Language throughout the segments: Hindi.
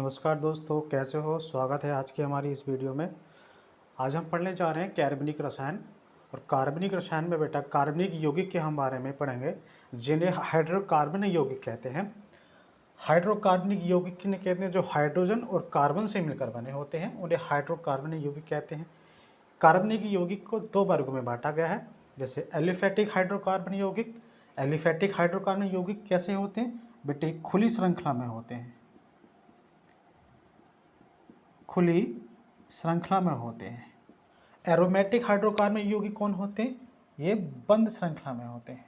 नमस्कार दोस्तों, कैसे हो? स्वागत है आज की हमारी इस वीडियो में। आज हम पढ़ने जा रहे हैं कार्बनिक रसायन। और कार्बनिक रसायन में बेटा कार्बनिक यौगिक के हम बारे में पढ़ेंगे, जिन्हें हाइड्रोकार्बन यौगिक कहते हैं। हाइड्रोकार्बनिक यौगिक किन्हें कहते हैं? जो हाइड्रोजन और कार्बन से मिलकर बने होते हैं, उन्हें हाइड्रोकार्बन यौगिक कहते हैं। कार्बनिक यौगिक को दो वर्गों में बांटा गया है, जैसे एलिफेटिक हाइड्रोकार्बन यौगिक। एलिफेटिक हाइड्रोकार्बन यौगिक कैसे होते हैं बेटे? खुली श्रृंखला में होते हैं, खुली श्रृंखला में होते हैं। एरोमेटिक हाइड्रोकार्बन यौगिक कौन होते हैं? ये बंद श्रृंखला में होते हैं,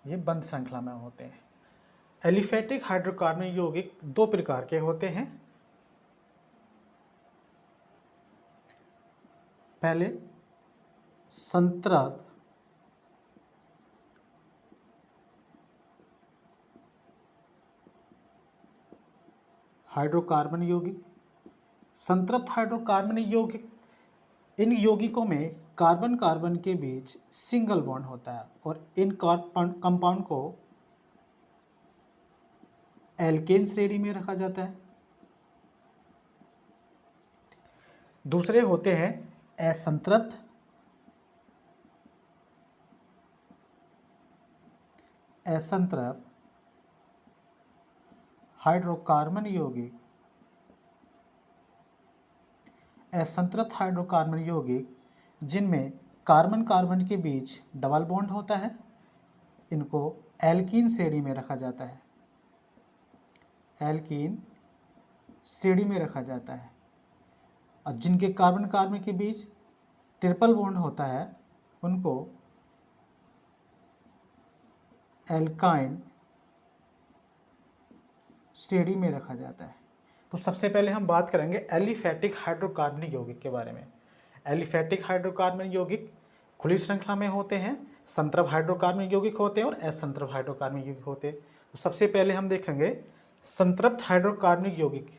ये बंद श्रृंखला में होते हैं। एलिफेटिक हाइड्रोकार्बन यौगिक दो प्रकार के होते हैं। पहले संतृप्त हाइड्रोकार्बन यौगिक। संतृप्त हाइड्रोकार्बन यौगिक, इन यौगिकों में कार्बन कार्बन के बीच सिंगल बॉन्ड होता है और इन कंपाउंड को एल्केन श्रेणी में रखा जाता है। दूसरे होते हैं असंतृप्त हाइड्रोकार्बन यौगिक। असंतृप्त हाइड्रोकार्बन यौगिक जिनमें कार्बन कार्बन के बीच डबल बॉन्ड होता है, इनको एल्कीन श्रेणी में रखा जाता है, एल्कीन श्रेणी में रखा जाता है। और जिनके कार्बन कार्बन के बीच ट्रिपल बॉन्ड होता है, उनको एल्काइन श्रेणी में रखा जाता है। तो सबसे पहले हम बात करेंगे एलिफेटिक हाइड्रोकार्बन यौगिक के बारे में। एलिफेटिक हाइड्रोकार्बन यौगिक खुली श्रृंखला में होते हैं, संतृप्त हाइड्रोकार्बन यौगिक होते हैं और असंतृप्त हाइड्रोकार्बन यौगिक होते हैं। तो सबसे पहले हम देखेंगे संतृप्त हाइड्रोकार्बन यौगिक।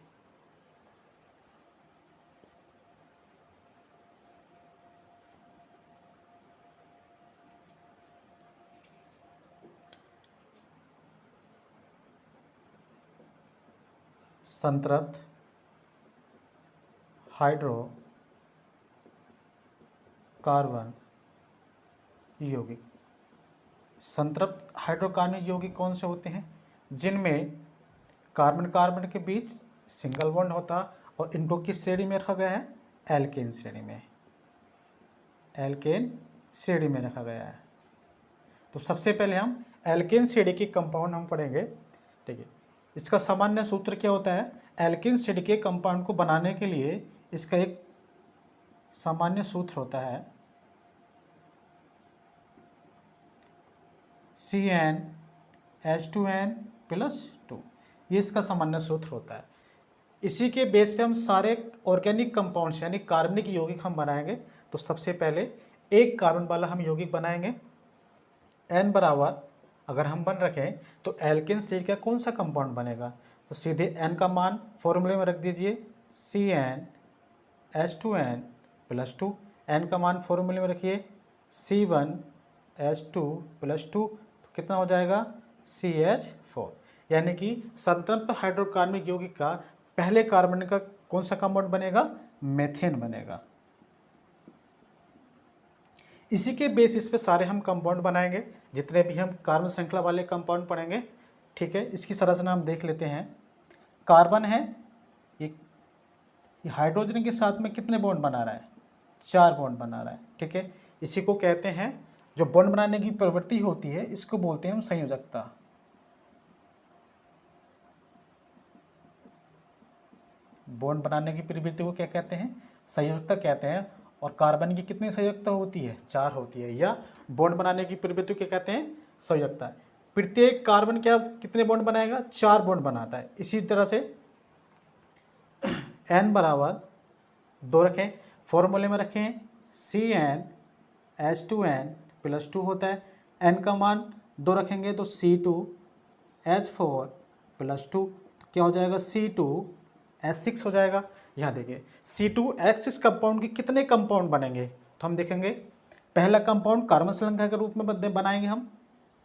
संतृप्त हाइड्रोकार्बन यौगिक। संतृप्त हाइड्रोकार्बन यौगिक कौन से होते हैं? जिनमें कार्बन कार्बन के बीच सिंगल बॉन्ड होता और इनको किस श्रेणी में रखा गया है? एल्केन श्रेणी में, एल्केन श्रेणी में रखा गया है। तो सबसे पहले हम एल्केन श्रेणी के कंपाउंड हम पढ़ेंगे, ठीक है। इसका सामान्य सूत्र क्या होता है? एल्केन श्रेणी के कंपाउंड को बनाने के लिए इसका एक सामान्य सूत्र होता है CnH2n+2। ये इसका सामान्य सूत्र होता है। इसी के बेस पे हम सारे ऑर्गेनिक कंपाउंड्स यानी कार्बनिक यौगिक हम बनाएंगे। तो सबसे पहले एक कार्बन वाला हम यौगिक बनाएंगे। n बराबर अगर हम बन रखें तो एल्केन श्रेणी का कौन सा कंपाउंड बनेगा? तो सीधे n का मान फॉर्मूले में रख दीजिए, CnH2n+2। n का मान फॉर्मूले में रखिए, C1H2+2। तो कितना हो जाएगा? CH4। यानी कि संतृप्त हाइड्रोकार्बन यौगिक का पहले कार्बन का कौन सा कंपाउंड बनेगा? मेथेन बनेगा। इसी के बेसिस पे सारे हम कंपाउंड बनाएंगे, जितने भी हम कार्बन श्रृंखला वाले कंपाउंड पढ़ेंगे, ठीक है। इसकी संरचना हम देख लेते हैं। कार्बन है, ये हाइड्रोजन के साथ में कितने बॉन्ड बना रहा है? 4 बॉन्ड बना रहा है, ठीक है। इसी को कहते हैं, जो बॉन्ड बनाने की प्रवृत्ति होती है, इसको बोलते हैं हम संयोजकता। बॉन्ड बनाने की प्रवृत्ति को क्या कहते हैं? संयोजकता कहते हैं। और कार्बन की कितनी संयोजकता होती है? 4 होती है। या बॉन्ड बनाने की प्रवृत्ति को क्या कहते हैं? संयोजकता। प्रत्येक कार्बन क्या कितने बॉन्ड बनाएगा? 4 बॉन्ड बनाता है। इसी तरह से n बराबर 2 रखें, फॉर्मूले में रखें, CnH2n+2 होता है। n का मान 2 रखेंगे तो C2H4+2। तो क्या हो जाएगा? C2H6 हो जाएगा। यहाँ देखिए C2H6 कंपाउंड के कितने कंपाउंड बनेंगे? तो हम देखेंगे, पहला कंपाउंड कार्बन श्रृंखला के रूप में बनाएंगे हम,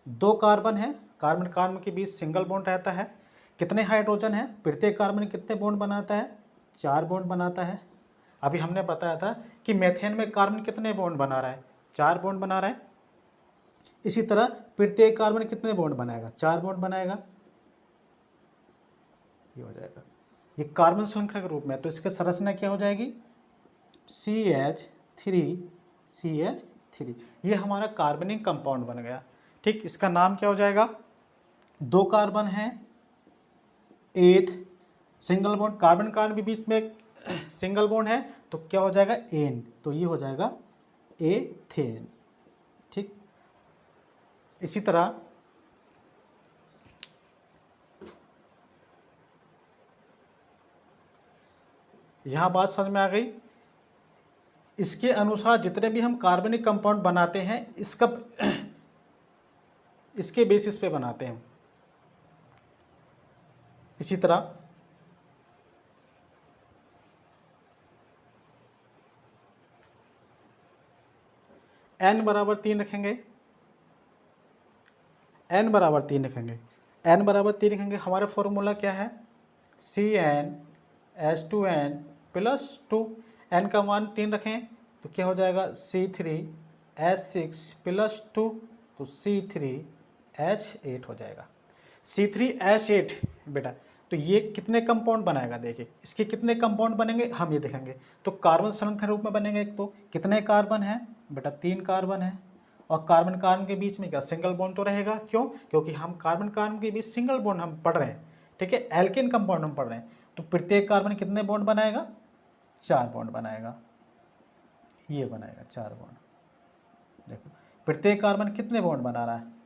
दो कार्बन है, कार्बन कार्बन के बीच सिंगल बॉन्ड रहता है। कितने हाइड्रोजन है, प्रत्येक कार्बन कितने बॉन्ड बनाता है, 4 बॉन्ड बनाता है। अभी हमने बताया था कि मीथेन में कार्बन कितने बॉन्ड बना रहा है, 4 बॉन्ड बना रहा है। इसी तरह प्रत्येक कार्बन कितने बॉन्ड बनाएगा, 4 बॉन्ड बनाएगा। ये हो जाएगा, ये कार्बन श्रृंखला के रूप में, तो इसकी संरचना क्या हो जाएगी, CH3 ये हमारा कार्बनिक कंपाउंड बन गया। ठीक, इसका नाम क्या हो जाएगा, दो कार्बन है, एथ सिंगल बॉन्ड, कार्बन कार्बन के बीच में सिंगल बॉन्ड है तो क्या हो जाएगा, एन, तो ये हो जाएगा एथेन। ठीक, इसी तरह यहाँ बात समझ में आ गई। इसके अनुसार जितने भी हम कार्बनिक कंपाउंड बनाते हैं इसके बेसिस पे बनाते हैं। इसी तरह n बराबर 3 रखेंगे, n बराबर 3 रखेंगे, n बराबर 3 रखेंगे, हमारा फॉर्मूला क्या है, CnH2n प्लस 2, n का मान 3 रखें तो क्या हो जाएगा, C3H6 प्लस 2, तो C3H8 हो जाएगा। C3H8 बेटा, तो ये कितने कंपाउंड बनाएगा, देखिए इसके कितने कंपाउंड बनेंगे हम ये देखेंगे। तो कार्बन श्रृंखला रूप में बनेंगे एक, तो कितने कार्बन है बेटा, 3 कार्बन है, और कार्बन कार्बन के बीच में क्या सिंगल बॉन्ड तो रहेगा, क्यों, क्योंकि हम कार्बन कार्बन के बीच सिंगल बॉन्ड हम पढ़ रहे हैं। ठीक है, एल्केन कंपाउंड हम पढ़ रहे हैं, तो प्रत्येक कार्बन कितने बॉन्ड बनाएगा, 4 बॉन्ड बनाएगा, ये बनाएगा 4 बॉन्ड। देखो प्रत्येक कार्बन कितने बॉन्ड बना रहा है,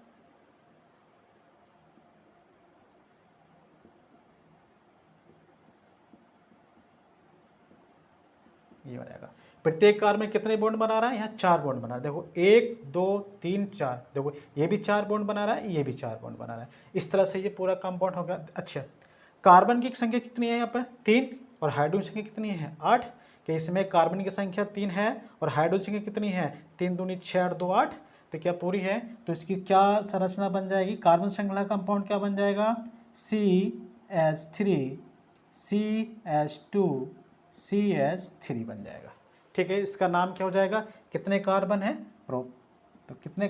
ये बनाएगा। प्रत्येक कार्बन में कितने बॉन्ड बना रहा है, यहाँ 4 बॉन्ड बना रहा है। देखो 1 2 3 4, देखो ये भी 4 बॉन्ड बना रहा है, ये भी 4 बॉन्ड बना रहा है। इस तरह से ये पूरा कंपाउंड हो गया। अच्छा, कार्बन की संख्या कितनी है यहाँ पर, 3, और हाइड्रोजन संख्या कितनी है, 8, कि इसमें कार्बन की संख्या 3 है और हाइड्रोजन संख्या कितनी है, 3 दूनी 6 8 2 8, तो क्या पूरी है, तो इसकी क्या संरचना बन जाएगी, कार्बन श्रृंखला कंपाउंड क्या बन जाएगा, CH3 CH2 CH3 बन जाएगा। ठीक है, इसका नाम क्या हो जाएगा, कितने कार्बन है, तो कितने,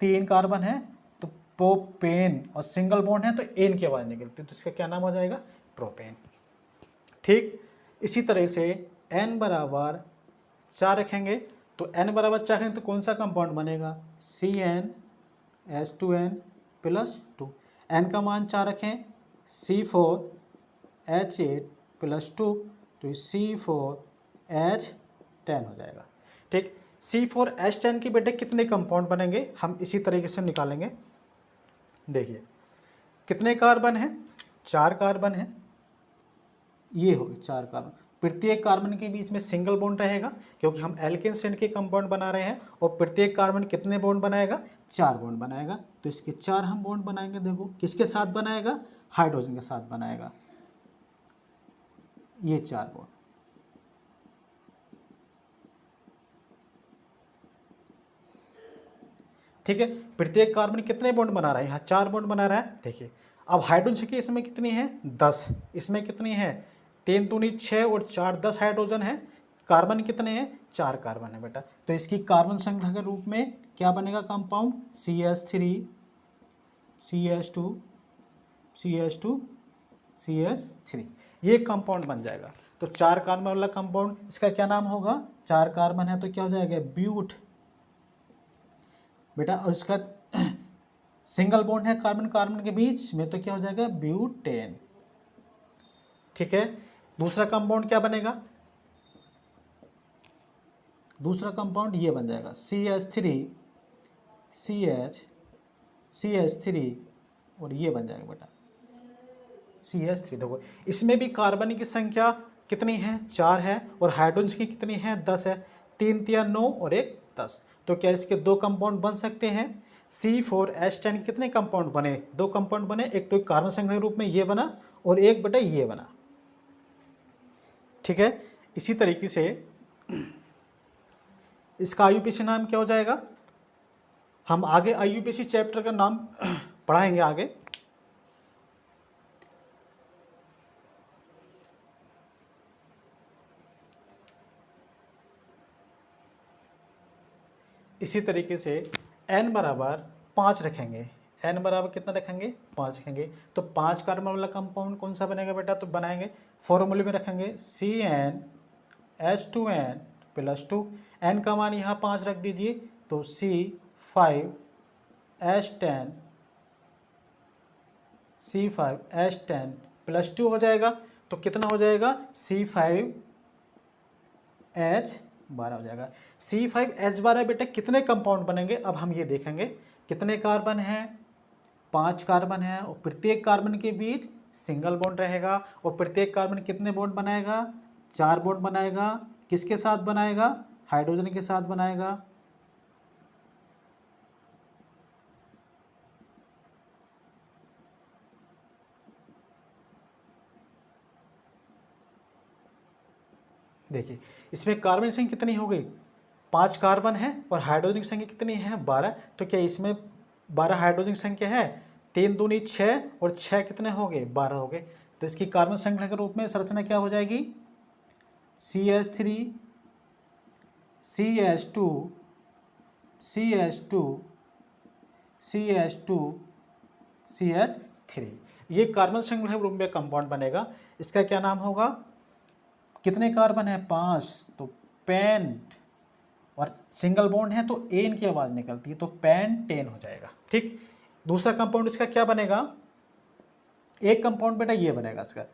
3 कार्बन है, तो प्रोपेन, और सिंगल बॉन्ड है तो एन की आवाज़ निकलती है, तो इसका क्या नाम हो जाएगा, प्रोपेन। ठीक, इसी तरह से n बराबर 4 रखेंगे, तो n बराबर 4 रखेंगे तो कौन सा कंपाउंड बनेगा, CnH2n प्लस 2, n का मान 4 रखें, C4H8 प्लस 2, तो C4H10 हो जाएगा। ठीक, C4H10 के बेटे कितने कंपाउंड बनेंगे, हम इसी तरीके से निकालेंगे। देखिए कितने कार्बन है, 4 कार्बन है, ये हो 4 कार्बन, प्रत्येक कार्बन के बीच में सिंगल बॉन्ड रहेगा क्योंकि हम एल्केन श्रेणी के कंपाउंड बना रहे हैं, और प्रत्येक कार्बन कितने बॉन्ड बनाएगा, 4 बॉन्ड बनाएगा, तो इसके 4 हम बॉन्ड बनाएंगे। देखो किसके साथ बनाएगा, हाइड्रोजन के साथ बनाएगा, ये 4 बॉन्ड। ठीक है, प्रत्येक कार्बन कितने बॉन्ड बना रहा है, यहाँ 4 बॉन्ड बना रहा है। देखिए अब हाइड्रोजन संख्या इसमें कितनी है, 10, इसमें कितनी है, 3 दूनी 6 और 4 10 हाइड्रोजन है, कार्बन कितने हैं, 4 कार्बन है बेटा, तो इसकी कार्बन संख्या के रूप में क्या बनेगा compound, CH3 CH2 CH2 CH3, ये कंपाउंड बन जाएगा। तो 4 कार्बन वाला कंपाउंड, इसका क्या नाम होगा, 4 कार्बन है तो क्या हो जाएगा, ब्यूट बेटा, और इसका सिंगल बॉन्ड है कार्बन कार्बन के बीच में तो क्या हो जाएगा, ब्यूटेन। ठीक है, दूसरा कंपाउंड क्या बनेगा, दूसरा कंपाउंड ये बन जाएगा CH3 और ये बन जाएगा बेटा CH3। देखो इसमें भी कार्बन की संख्या कितनी है, 4 है, और हाइड्रोजन की कितनी है, 10 है, 3 3 9 और 1 10, तो क्या इसके 2 कंपाउंड बन सकते हैं। C4H10 कितने कंपाउंड बने, 2 कंपाउंड बने, एक तो कार्बन संख्या के रूप में ये बना और एक बेटा ये बना। ठीक है, इसी तरीके से इसका आयुपीसी नाम क्या हो जाएगा, हम आगे IUPAC चैप्टर का नाम पढ़ाएंगे आगे। इसी तरीके से n बराबर 5 रखेंगे, n बराबर कितना रखेंगे 5 रखेंगे, तो 5 कार्बन वाला कंपाउंड कौन सा बनेगा बेटा, तो बनाएंगे फॉर्मूले में रखेंगे CnH2n प्लस 2, n का मान यहाँ 5 रख दीजिए तो C5H10 प्लस 2 हो जाएगा, तो कितना हो जाएगा C5H12 हो जाएगा। C5H12 बेटा कितने कंपाउंड बनेंगे, अब हम ये देखेंगे कितने कार्बन हैं, 5 कार्बन हैं और प्रत्येक कार्बन के बीच सिंगल बॉन्ड रहेगा और प्रत्येक कार्बन कितने बॉन्ड बनाएगा, 4 बॉन्ड बनाएगा। किसके साथ बनाएगा, हाइड्रोजन के साथ बनाएगा। देखिए इसमें कार्बन की संख्या कितनी हो गई, 5 कार्बन है और हाइड्रोजन की संख्या कितनी है 12, तो क्या इसमें 12 हाइड्रोजन की संख्या है, 3 दूनी 6 और 6 कितने हो गए 12 हो गए। तो इसकी कार्बन श्रृंखला के रूप में संरचना क्या हो जाएगी, CH3 CH2 CH2 CH2 CH3, ये कार्बन श्रृंखला के रूप में कंपाउंड बनेगा। इसका क्या नाम होगा, कितने कार्बन है 5, तो पेंट, और सिंगल बॉन्ड है तो एन की आवाज़ निकलती है तो पेंटेन हो जाएगा। ठीक, दूसरा कंपाउंड इसका क्या बनेगा, एक कंपाउंड बेटा ये बनेगा इसका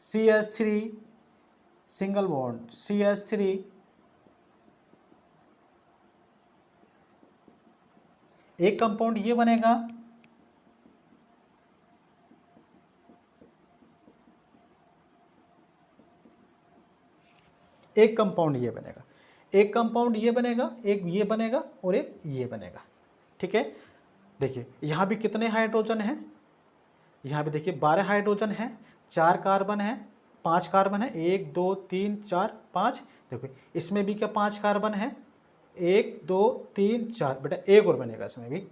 CH3 सिंगल बॉन्ड CH3, एक कंपाउंड ये बनेगा, एक कंपाउंड ये बनेगा, एक कंपाउंड ये बनेगा, एक ये बनेगा और एक ये बनेगा। ठीक है, देखिए यहाँ भी कितने हाइड्रोजन हैं, यहाँ भी देखिए 12 हाइड्रोजन हैं, 4 कार्बन है, 5 कार्बन है, 1 2 3 4 5, देखो इसमें भी क्या 5 कार्बन है, 1 2 3 4, बेटा एक और बनेगा इसमें भी,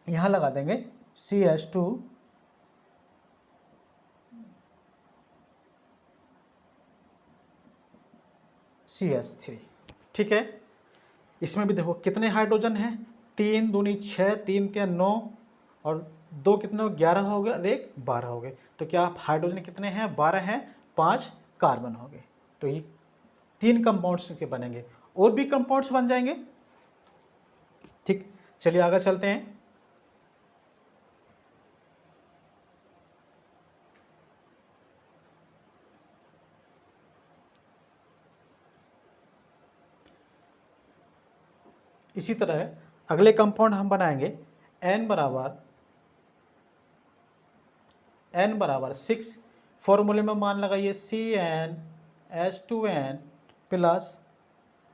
यहाँ लगा देंगे CH2 CH3। ठीक है, इसमें भी देखो कितने हाइड्रोजन हैं, 3 दूनी 6, 3 3 9 और 2 कितने हो 11 हो गए और 1 12 हो गए। तो क्या हाइड्रोजन कितने हैं 12 हैं, 5 कार्बन हो गए। तो ये 3 कंपाउंड्स के बनेंगे, और भी कंपाउंड्स बन जाएंगे। ठीक, चलिए आगे चलते हैं। इसी तरह अगले कंपाउंड हम बनाएंगे n बराबर 6, फॉर्मूले में मान लगाइए CnH2n प्लस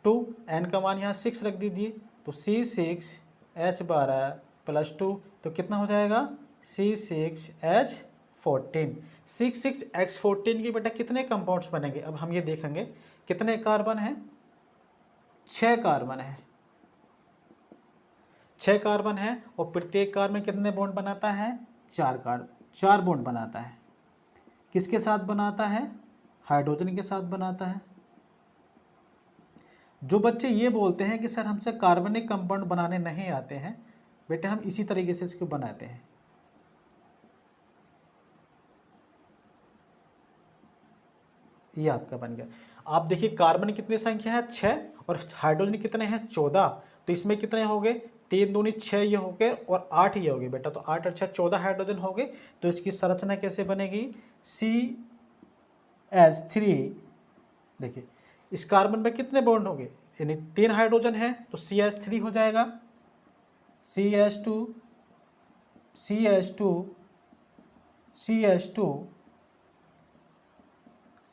2, n का मान यहाँ 6 रख दीजिए तो C6H12 प्लस 2, तो कितना हो जाएगा C6H14। C6H14 के बेटा कितने कंपाउंड्स बनेंगे, अब हम ये देखेंगे कितने कार्बन हैं, 6 कार्बन है, 6 कार्बन है और प्रत्येक कार्बन कितने बॉन्ड बनाता है, 4 बॉन्ड बनाता है। किसके साथ बनाता है, हाइड्रोजन के साथ बनाता है। जो बच्चे ये बोलते हैं कि सर हमसे कार्बनिक कंपाउंड बनाने नहीं आते हैं, बेटे हम इसी तरीके से इसको बनाते हैं। ये आपका बन गया। आप देखिए कार्बन कितनी संख्या है 6 और हाइड्रोजन कितने हैं 14, तो इसमें कितने हो गए 3 दूनी 6 ये हो गए और 8 ये हो गए बेटा, तो 8 अच्छा 14 हाइड्रोजन हो गए। तो इसकी संरचना कैसे बनेगी, CH3, देखिए इस कार्बन में कितने बॉन्ड हो गए, यानी 3 हाइड्रोजन है तो CH3 हो जाएगा, CH2 CH2 CH2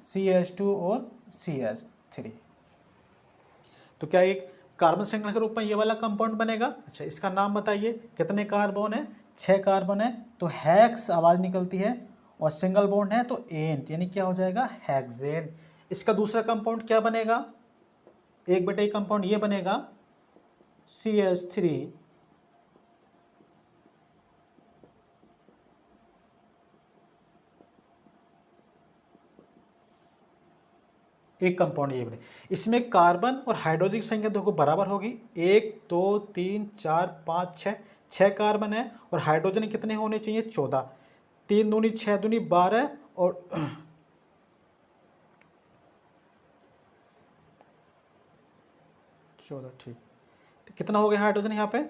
CH2 और CH3। तो क्या एक कार्बन श्रृंखला के रूप में ये वाला कंपाउंड बनेगा। अच्छा इसका नाम बताइए, कितने कार्बन है, 6 कार्बन है तो हेक्स आवाज़ निकलती है और सिंगल बॉन्ड है तो एंट, यानी क्या हो जाएगा हेक्सेन। इसका दूसरा कंपाउंड क्या बनेगा, एक बेटा एक कंपाउंड ये बनेगा CH3 एक कंपाउंड ये बने। इसमें कार्बन और हाइड्रोजन की संख्या देखो बराबर होगी, 1 2 3 4 5 6, 6 कार्बन है और हाइड्रोजन कितने होने चाहिए, 14, 3 दूनी 6 दूनी 12 और 14, ठीक। तो कितना हो गया हाइड्रोजन यहाँ पे,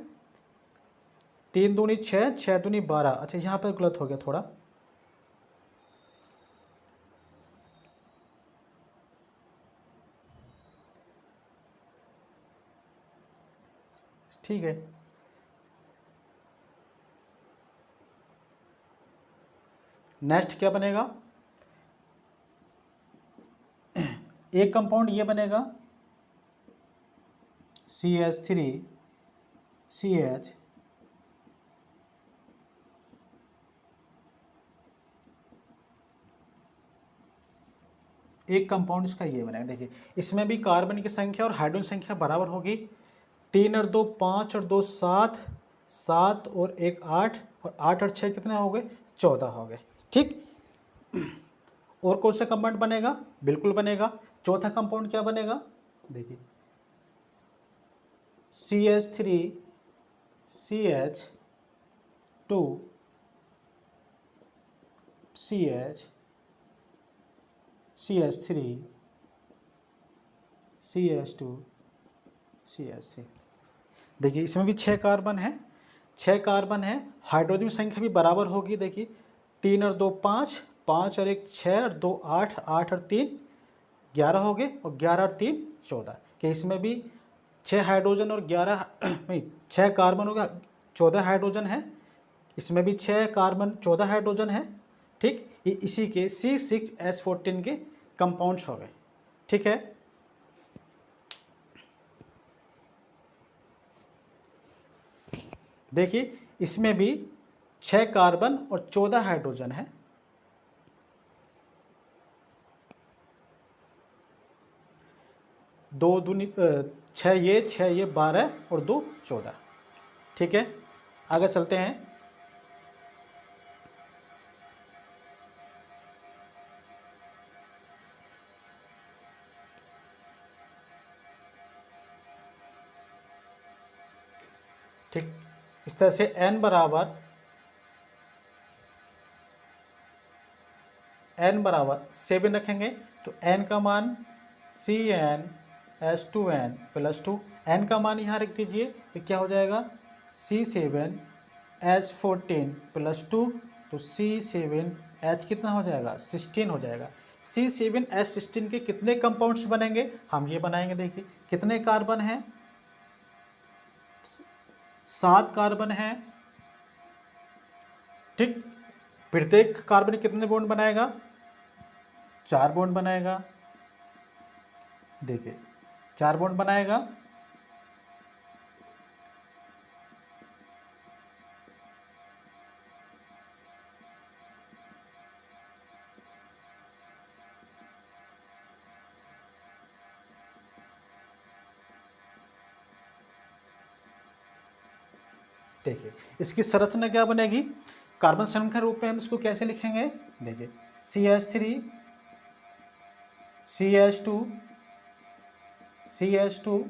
3 दूनी 6, 6 दूनी 12, अच्छा यहाँ पर गलत हो गया थोड़ा, ठीक है। नेक्स्ट क्या बनेगा, एक कंपाउंड ये बनेगा CH3 CH, एक कंपाउंड इसका ये बनेगा। देखिए इसमें भी कार्बन की संख्या और हाइड्रोजन संख्या बराबर होगी, 3 और 2 5 और 2 7, 7 और 1 8 और 8 और 6 कितने हो गए, 14 हो गए, ठीक। और कौन सा कंपाउंड बनेगा, बिल्कुल बनेगा, चौथा कंपाउंड क्या बनेगा, देखिए CH3 CH2 CH CH3 CH2 CH3। देखिए इसमें भी 6 कार्बन है, 6 कार्बन है, हाइड्रोजन की संख्या भी बराबर होगी। देखिए 3 और 2 5, 5 और 1 6 और 2 8, 8 और 3 11 हो गए और 11 और 3 14, कि इसमें भी 6 हाइड्रोजन और 11 नहीं 6 कार्बन हो गया, 14 हाइड्रोजन है, इसमें भी 6 कार्बन 14 हाइड्रोजन है, ठीक। ये इसी के C6H14 के कंपाउंड्स हो गए, ठीक है। देखिए इसमें भी 6 कार्बन और 14 हाइड्रोजन है, दो दूनी 6 ये 12 और 2 14, ठीक है। आगे चलते हैं, ठीक। इस तरह से n बराबर 7 रखेंगे तो n का मान CnH2n प्लस 2, n का मान यहाँ रख दीजिए तो क्या हो जाएगा C7H14 प्लस 2, तो C7H कितना हो जाएगा 16 हो जाएगा। C7H16 के कितने कंपाउंड्स बनेंगे, हम ये बनाएंगे। देखिए कितने कार्बन हैं, 7 कार्बन हैं, ठीक। प्रत्येक कार्बन कितने बॉन्ड बनाएगा, 4 बॉन्ड बनाएगा। देखिए 4 बॉन्ड बनाएगा, देखिए इसकी संरचना क्या बनेगी, कार्बन संख्या रूप में हम इसको कैसे लिखेंगे, देखिए CH3 CH2 CH2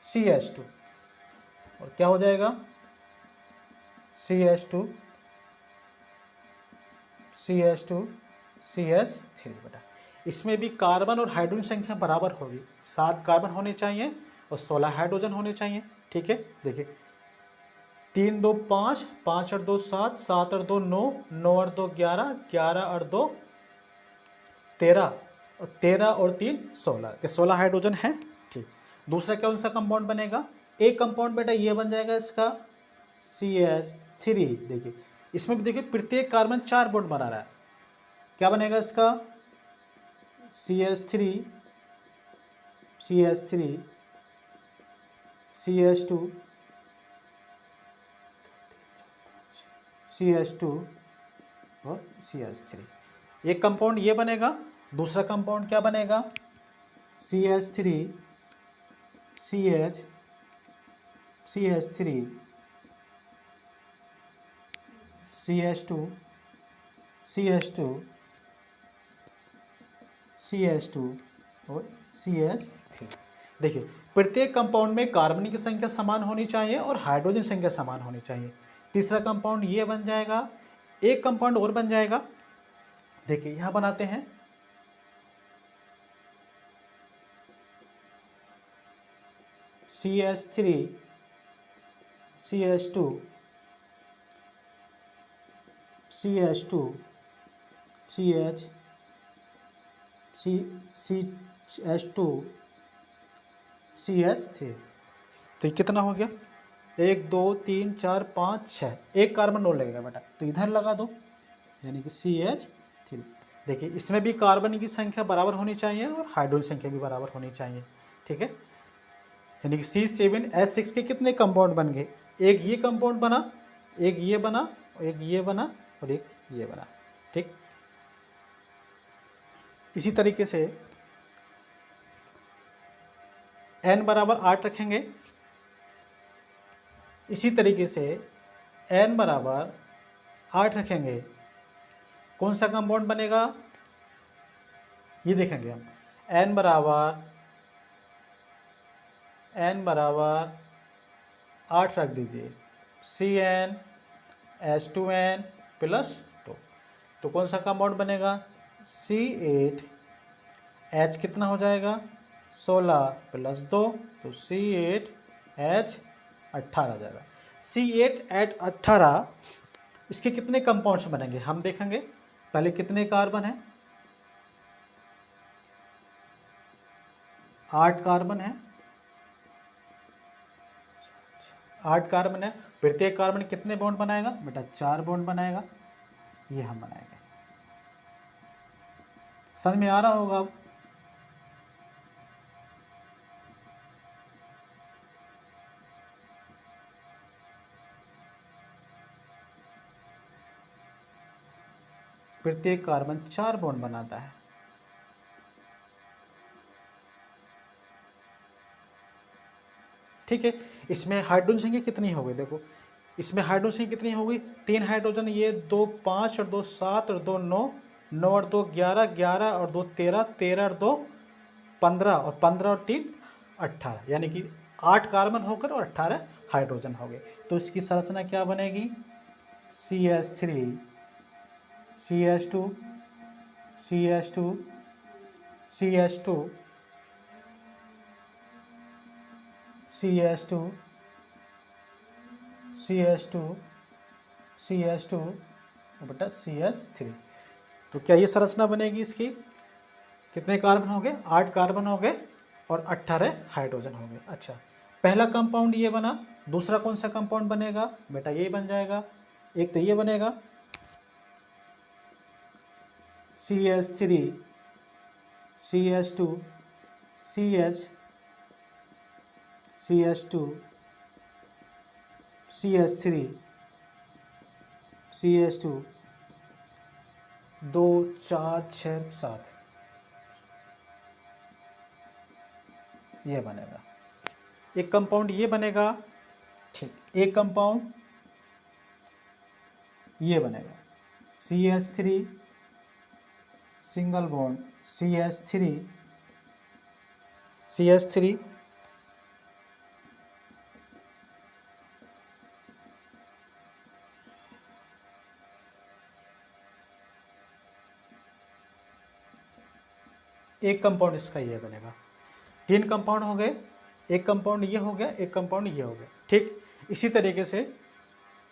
CH2 और क्या हो जाएगा CH2 CH2 CH3 बेटा। इसमें भी कार्बन और हाइड्रोजन संख्या बराबर होगी, 7 कार्बन होने चाहिए और 16 हाइड्रोजन होने चाहिए, ठीक है। देखिए 3 2 5, 5 और 2 7, 7 और 2 9, 9 और 2 11, 11 और 2 13 और 13 और 3 16, के 16 हाइड्रोजन है, ठीक। दूसरा कौन सा कंपाउंड बनेगा, एक कंपाउंड बेटा ये बन जाएगा इसका CH3। देखिए इसमें भी देखिए प्रत्येक कार्बन 4 बॉन्ड बना रहा है, क्या बनेगा इसका CH3 CH3 CH2 CH2 और CH3, एक कंपाउंड ये बनेगा। दूसरा कंपाउंड क्या बनेगा CH3 CH CH3 CH2 CH2 CH2 और CH3। देखिए प्रत्येक कंपाउंड में कार्बन की संख्या समान होनी चाहिए और हाइड्रोजन संख्या समान होनी चाहिए। तीसरा कंपाउंड ये बन जाएगा। एक कंपाउंड और बन जाएगा, देखिए यहाँ बनाते हैं। CH3 CH2 CH2 CH CH2 CH3। तो ये कितना हो गया? 1 2 3 4 5 6, एक कार्बन और लगेगा बेटा, तो इधर लगा दो, यानी कि CH3। देखिए इसमें भी कार्बन की संख्या बराबर होनी चाहिए और हाइड्रोजन संख्या भी बराबर होनी चाहिए, ठीक है। यानी कि C7H6 के कितने कंपाउंड बन गए? एक ये कंपाउंड बना, एक ये बना, एक ये बना और एक ये बना, ठीक। इसी तरीके से n बराबर 8 रखेंगे। इसी तरीके से n बराबर 8 रखेंगे, कौन सा कंपाउंड बनेगा ये देखेंगे हम। n बराबर 8 रख दीजिए, CnH2n प्लस 2, तो कौन सा कंपाउंड बनेगा? C8H कितना हो जाएगा? 16 प्लस 2, तो C8H18 हो जाएगा। C8H18 इसके कितने कंपाउंड्स बनेंगे हम देखेंगे। पहले कितने कार्बन है? 8 कार्बन है, 8 कार्बन है। प्रत्येक कार्बन कितने बॉन्ड बनाएगा बेटा? 4 बॉन्ड बनाएगा, ये हम बनाएंगे। समझ में आ रहा होगा अब? प्रत्येक कार्बन 4 बॉन्ड बनाता है। ठीक है, इसमें हाइड्रोजन संख्या कितनी हो गई? देखो इसमें हाइड्रोजन संख्या कितनी हो गई? 3 हाइड्रोजन, ये 2 5 और 2 7 और 2 9, 9 और 2 11, 11 और 2 13, 13 और 2 15 और 15 और 3 18, यानी कि 8 कार्बन होकर और 18 हाइड्रोजन हो गए। तो इसकी संरचना क्या बनेगी? CH3 CH2 CH2 CH2 CH2 CH2 CH2 बटा CH3। तो क्या ये संरचना बनेगी इसकी? कितने कार्बन हो गए? 8 कार्बन हो गए और 18 हाइड्रोजन हो गए। अच्छा, पहला कंपाउंड ये बना, दूसरा कौन सा कंपाउंड बनेगा बेटा? ये बन जाएगा। एक तो ये बनेगा CH3 CH2 CH2 CH3 CH2 2 4 6 7, ये बनेगा। एक कंपाउंड ये बनेगा, ठीक। एक कंपाउंड ये बनेगा CH3 सिंगल बॉन्ड CH3 एक कंपाउंड इसका ये बनेगा। 3 कंपाउंड हो गए, एक कंपाउंड ये हो गया, एक कंपाउंड ये हो गया, ठीक। इसी तरीके से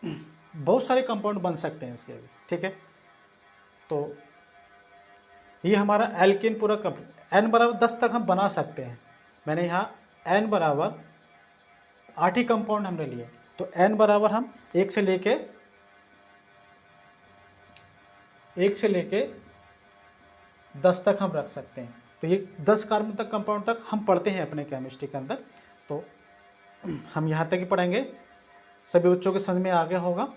बहुत सारे कंपाउंड बन सकते हैं इसके भी, ठीक है। तो ये हमारा एल्केन पूरा कंप्लीट। n बराबर 10 तक हम बना सकते हैं। मैंने यहाँ n बराबर 8 ही कंपाउंड हमने लिए, तो n बराबर हम 1 से लेके 10 तक हम रख सकते हैं। तो ये 10 कार्बन तक कंपाउंड तक हम पढ़ते हैं अपने केमिस्ट्री के अंदर, तो हम यहाँ तक ही पढ़ेंगे। सभी बच्चों के समझ में आ गया होगा।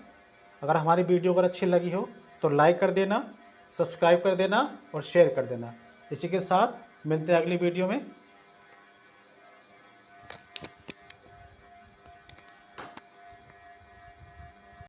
अगर हमारी वीडियो अगर अच्छी लगी हो तो लाइक कर देना, सब्सक्राइब कर देना और शेयर कर देना। इसी के साथ मिलते हैं अगली वीडियो में।